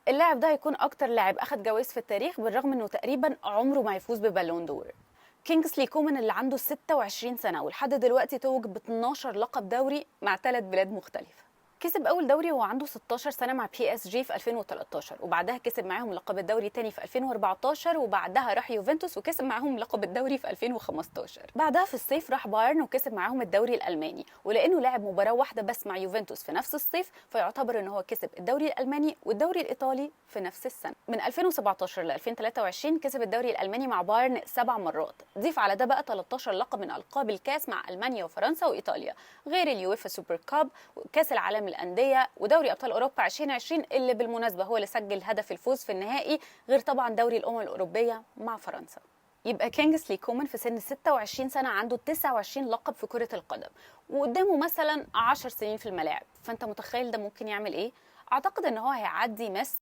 اللاعب ده هيكون اكتر لاعب اخد جوائز في التاريخ، بالرغم انه تقريبا عمره ما هيفوز ببالون دور. كينجسلي كومان اللي عنده 26 سنة ولحد دلوقتي توج ب 12 لقب دوري مع 3 بلاد مختلفة. كسب أول دوري وهو عنده 16 سنة مع بي اس جي في 2013، وبعدها كسب معاهم لقب الدوري تاني في 2014، وبعدها راح يوفنتوس وكسب معاهم لقب الدوري في 2015. بعدها في الصيف راح بايرن وكسب معاهم الدوري الألماني، ولأنه لعب مباراة واحدة بس مع يوفنتوس في نفس الصيف فيعتبر إن هو كسب الدوري الألماني والدوري الإيطالي في نفس السنة. من 2017 ل 2023 كسب الدوري الألماني مع بايرن 7 مرات، ضيف على ده بقى 13 لقب من ألقاب الكاس مع ألمانيا وفرنسا وإيطاليا، غير اليويفا سوبر كاب وكاس العالم الأندية ودوري أبطال أوروبا 2020 اللي بالمناسبة هو اللي سجل هدف الفوز في النهائي، غير طبعا دوري الأمم الأوروبية مع فرنسا. يبقى كينجسلي كومان في سن 26 سنة عنده 29 لقب في كرة القدم، وقدامه مثلا 10 سنين في الملاعب، فأنت متخيل ده ممكن يعمل إيه؟ أعتقد إن هو هيعدي ميسي